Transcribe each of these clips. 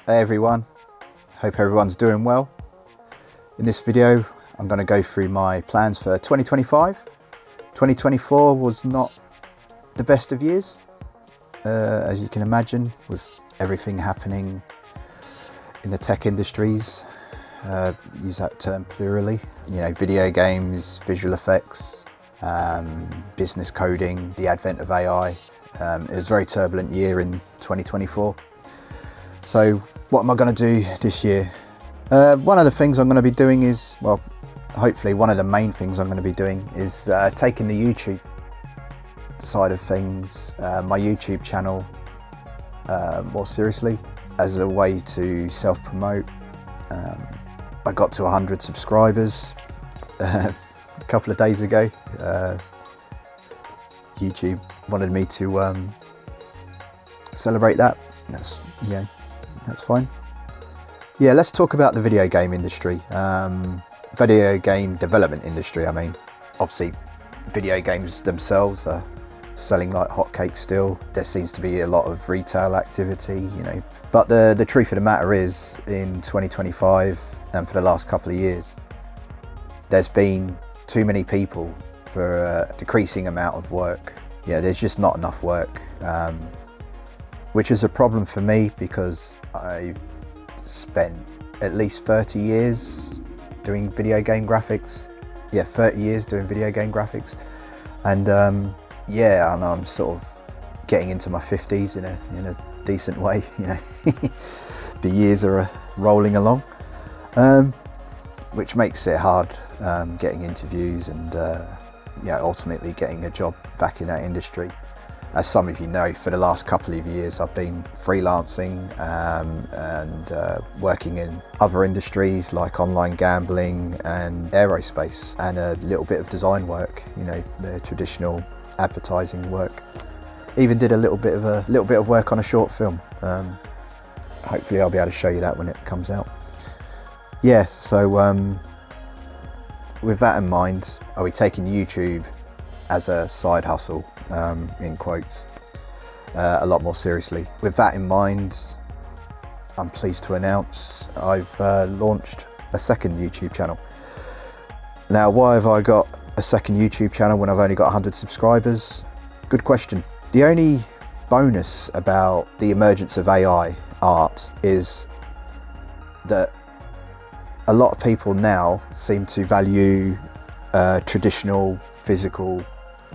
Hey everyone, hope everyone's doing well. In this video I'm going to go through my plans for 2025. 2024 was not the best of years, as you can imagine, with everything happening in the tech industries. Use that term plurally, video games, visual effects, business coding, the advent of AI. It was a very turbulent year in 2024. So what am I going to do this year? One of the things I'm going to be doing is, well, hopefully one of the main things I'm going to be doing is taking the YouTube side of things, my YouTube channel, more seriously, as a way to self-promote. I got to 100 subscribers a couple of days ago. YouTube wanted me to celebrate that. That's fine. Yeah, let's talk about the video game industry. Video game development industry, I mean. Obviously, video games themselves are selling like hotcakes still. There seems to be a lot of retail activity, But the truth of the matter is, in 2025 and for the last couple of years, there's been too many people for a decreasing amount of work. Yeah, there's just not enough work, which is a problem for me because I've spent at least 30 years doing video game graphics. Yeah, 30 years doing video game graphics. And yeah, and I'm sort of getting into my 50s in a decent way, The years are rolling along, which makes it hard getting interviews and ultimately getting a job back in that industry. As some of you know, for the last couple of years I've been freelancing and working in other industries like online gambling and aerospace, and a little bit of design work, the traditional advertising work. Even did a little bit of work on a short film. Hopefully I'll be able to show you that when it comes out. Yeah, so with that in mind, are we taking YouTube as a side hustle, in quotes, a lot more seriously? With that in mind, I'm pleased to announce I've launched a second YouTube channel. Now, why have I got a second YouTube channel when I've only got 100 subscribers? Good question. The only bonus about the emergence of AI art is that a lot of people now seem to value traditional physical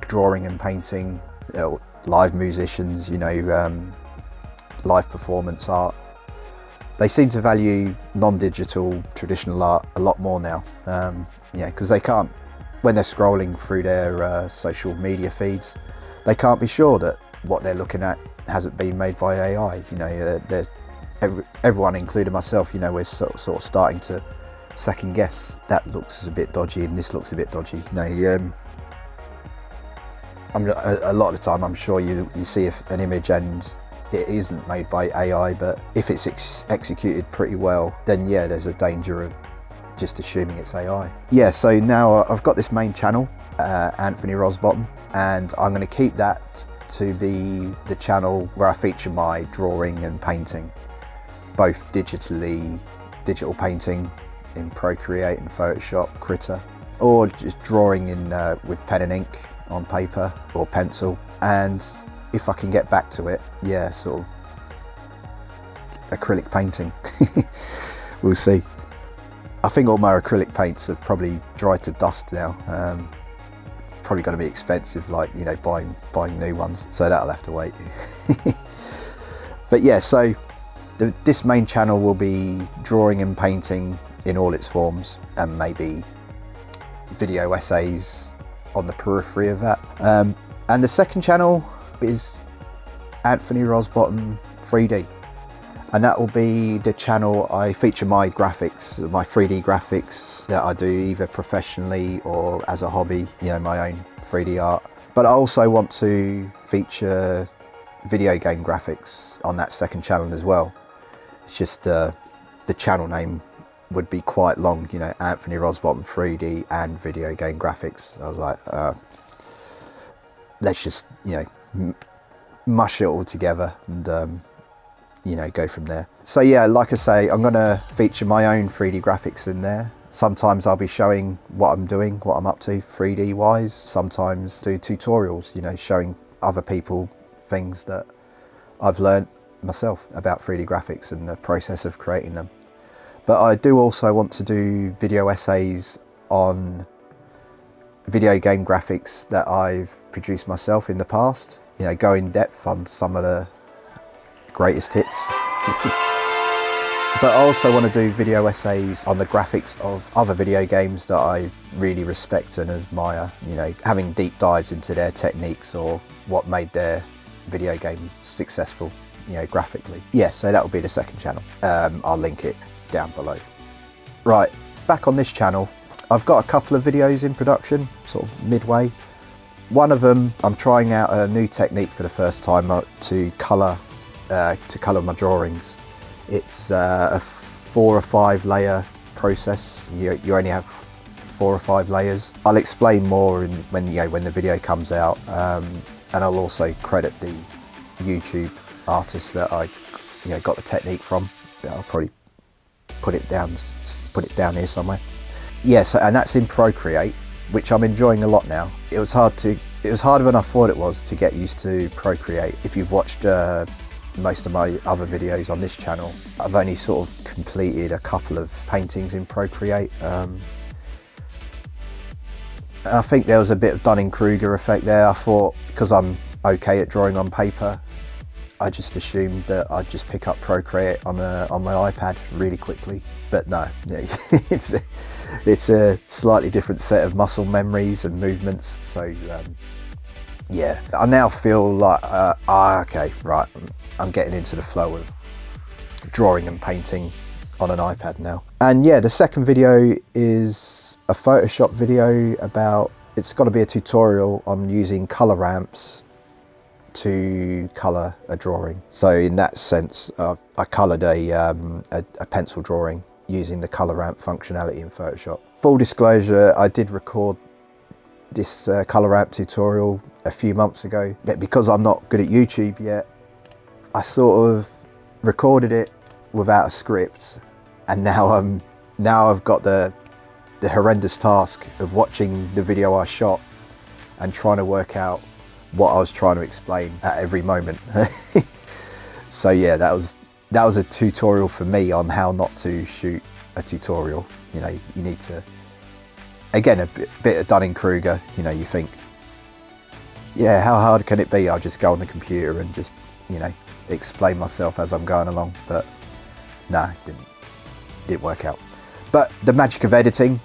drawing and painting, live musicians, live performance art. They seem to value non-digital traditional art a lot more now, because they can't, when they're scrolling through their social media feeds, they can't be sure that what they're looking at hasn't been made by AI. Everyone, including myself, we're sort of starting to second guess. That looks a bit dodgy and this looks a bit dodgy. A lot of the time I'm sure you see an image and it isn't made by AI, but if it's executed pretty well, then yeah, there's a danger of just assuming it's AI. Yeah, so now I've got this main channel, Anthony Rosbottom, and I'm going to keep that to be the channel where I feature my drawing and painting, both digital painting in Procreate and Photoshop, Critter, or just drawing in with pen and ink on paper or pencil. And if I can get back to it, yeah, sort of acrylic painting. We'll see. I think all my acrylic paints have probably dried to dust now. Probably going to be expensive, like buying new ones, so that'll have to wait. But yeah, so this main channel will be drawing and painting in all its forms, and maybe video essays on the periphery of that. And the second channel is Anthony Rosbottom 3D, and that will be the channel I feature my graphics, my 3D graphics that I do either professionally or as a hobby, my own 3D art. But I also want to feature video game graphics on that second channel as well. It's just the channel name would be quite long, Anthony Rosbottom 3D and video game graphics. I was like, let's just, mush it all together and you know, go from there. So yeah, like I say, I'm gonna feature my own 3D graphics in there. Sometimes I'll be showing what I'm doing, what I'm up to 3D wise. Sometimes do tutorials, you know, showing other people things that I've learned myself about 3D graphics and the process of creating them. But I do also want to do video essays on video game graphics that I've produced myself in the past. You know, go in depth on some of the greatest hits. But I also want to do video essays on the graphics of other video games that I really respect and admire, you know, having deep dives into their techniques or what made their video game successful, you know, graphically. Yeah, so that will be the second channel. I'll link it down below. Right, back on this channel, I've got a couple of videos in production, sort of midway. One of them, I'm trying out a new technique for the first time to colour my drawings. It's a 4 or 5 layer process. You only have 4 or 5 layers. I'll explain more when the video comes out, and I'll also credit the YouTube artist that I got the technique from. I'll probably put it down here somewhere. Yes, and that's in Procreate, which I'm enjoying a lot now. It was harder than I thought it was to get used to Procreate. If you've watched most of my other videos on this channel, I've only sort of completed a couple of paintings in Procreate. I think there was a bit of Dunning-Kruger effect there. I thought because I'm okay at drawing on paper, I just assumed that I'd just pick up Procreate on my iPad really quickly. But no, it's a slightly different set of muscle memories and movements. So yeah, I now feel like, okay, right, I'm getting into the flow of drawing and painting on an iPad now. And yeah, the second video is a Photoshop video about, it's got to be a tutorial on using color ramps to color a drawing. So in that sense, I colored a pencil drawing using the color ramp functionality in Photoshop. Full disclosure, I did record this color ramp tutorial a few months ago, but because I'm not good at YouTube yet, I sort of recorded it without a script, and now I've got the horrendous task of watching the video I shot and trying to work out what I was trying to explain at every moment. So yeah, that was a tutorial for me on how not to shoot a tutorial. You know, you need to, again, a bit of Dunning-Kruger. You know, you think, yeah, how hard can it be? I'll just go on the computer and just, you know, explain myself as I'm going along. But no, it didn't work out. But the magic of editing,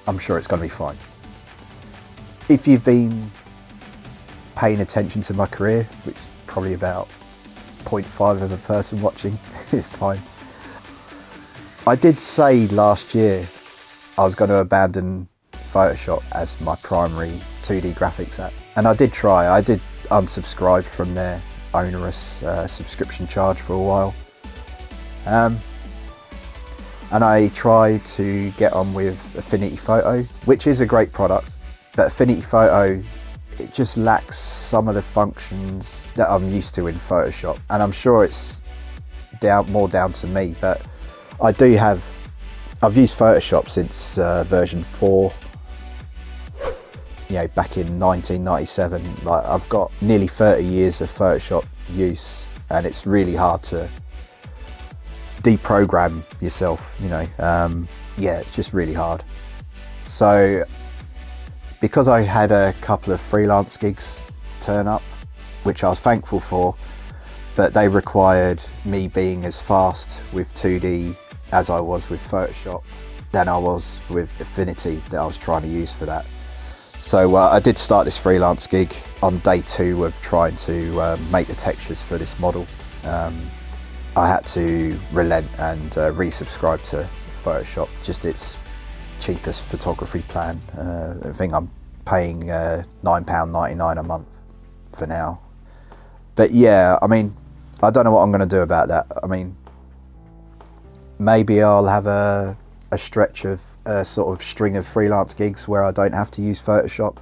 I'm sure it's going to be fine. If you've been paying attention to my career, which is probably about 0.5 of a person watching, it's fine. I did say last year I was going to abandon Photoshop as my primary 2D graphics app, and I did try. I did unsubscribe from their onerous subscription charge for a while, and I tried to get on with Affinity Photo, which is a great product, but Affinity Photo, it just lacks some of the functions that I'm used to in Photoshop, and I'm sure it's more down to me, but I've used Photoshop since version 4, you know, back in 1997. Like, I've got nearly 30 years of Photoshop use, and it's really hard to deprogram yourself, you know. Yeah, it's just really hard. So because I had a couple of freelance gigs turn up, which I was thankful for, but they required me being as fast with 2D as I was with Photoshop than I was with Affinity that I was trying to use for that. So I did start this freelance gig on day 2 of trying to make the textures for this model. I had to relent and resubscribe to Photoshop, just its cheapest photography plan. I think I'm paying £9.99 a month for now. But yeah, I mean, I don't know what I'm going to do about that. I mean, maybe I'll have a stretch of a sort of string of freelance gigs where I don't have to use Photoshop,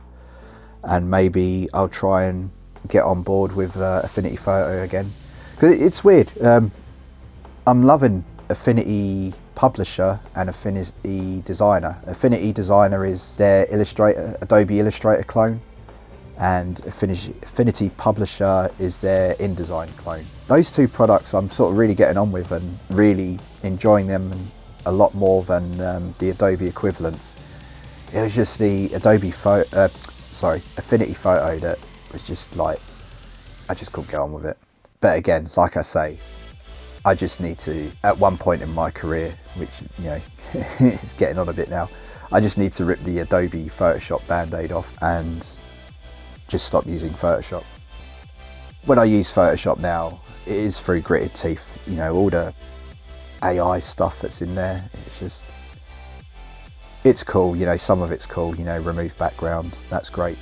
and maybe I'll try and get on board with Affinity Photo again. Because it's weird. I'm loving Affinity Publisher and Affinity Designer. Affinity Designer is their Adobe Illustrator clone, and Affinity Publisher is their InDesign clone. Those two products I'm sort of really getting on with and really enjoying them a lot more than the Adobe equivalents. It was just the Affinity Photo that was just like, I just couldn't get on with it. But again, like I say, I just need to, at one point in my career, which, you know, is getting on a bit now, I just need to rip the Adobe Photoshop band-aid off and just stop using Photoshop. When I use Photoshop now, it is through gritted teeth. You know, all the AI stuff that's in there, it's cool, you know, some of it's cool, you know, remove background, that's great.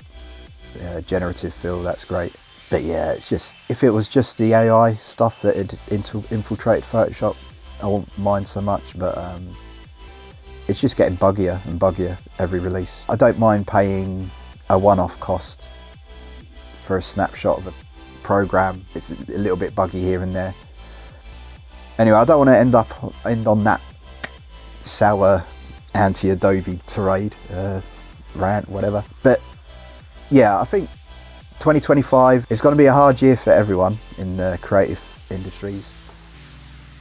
Generative fill, that's great. But yeah, it's just, if it was just the AI stuff that had infiltrated Photoshop, I wouldn't mind so much, but it's just getting buggier and buggier every release. I don't mind paying a one-off cost for a snapshot of a program. It's a little bit buggy here and there. Anyway, I don't want to end on that sour anti-Adobe tirade, rant, whatever. But yeah, I think 2025 is going to be a hard year for everyone in the creative industries.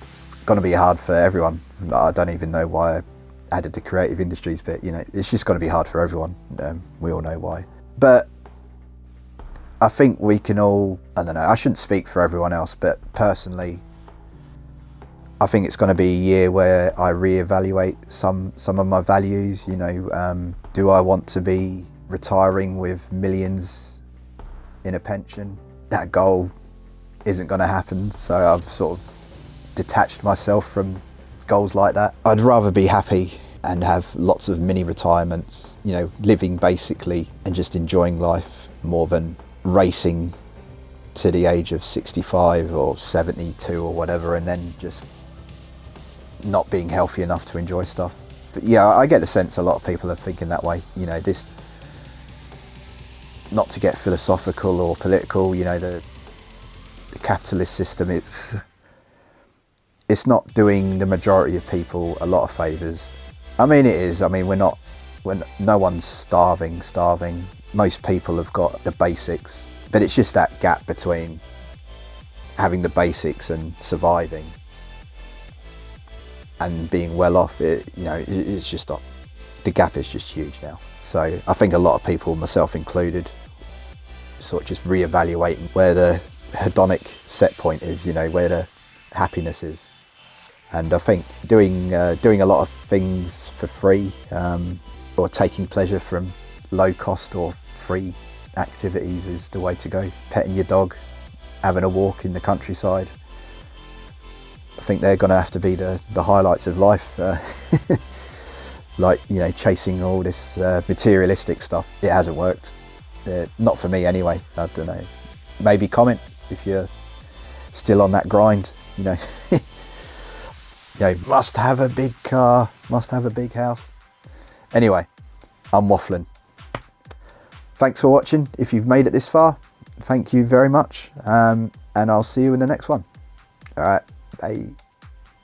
It's going to be hard for everyone. I don't even know why I added the creative industries bit, you know, it's just going to be hard for everyone. We all know why. But I think we can all, I don't know, I shouldn't speak for everyone else, but personally, I think it's going to be a year where I reevaluate some of my values. You know, do I want to be retiring with millions in a pension? That goal isn't going to happen, so I've sort of detached myself from goals like that. I'd rather be happy and have lots of mini retirements, you know, living basically and just enjoying life more than racing to the age of 65 or 72 or whatever, and then just not being healthy enough to enjoy stuff. But yeah, I get the sense a lot of people are thinking that way. You know, this, not to get philosophical or political, you know, the capitalist system, it's not doing the majority of people a lot of favours. I mean, it is. I mean, no one's starving. Most people have got the basics, but it's just that gap between having the basics and surviving and being well off. It's just not, the gap is just huge now. So I think a lot of people, myself included, sort of just reevaluating where the hedonic set point is, you know, where the happiness is. And I think doing a lot of things for free, or taking pleasure from low cost or free activities is the way to go. Petting your dog, having a walk in the countryside, I think they're going to have to be the highlights of life. Like, you know, chasing all this materialistic stuff, it hasn't worked. Not for me anyway. I don't know. Maybe comment if you're still on that grind, you know. You know, must have a big car, must have a big house. Anyway, I'm waffling. Thanks for watching. If you've made it this far, thank you very much. And I'll see you in the next one. All right, bye.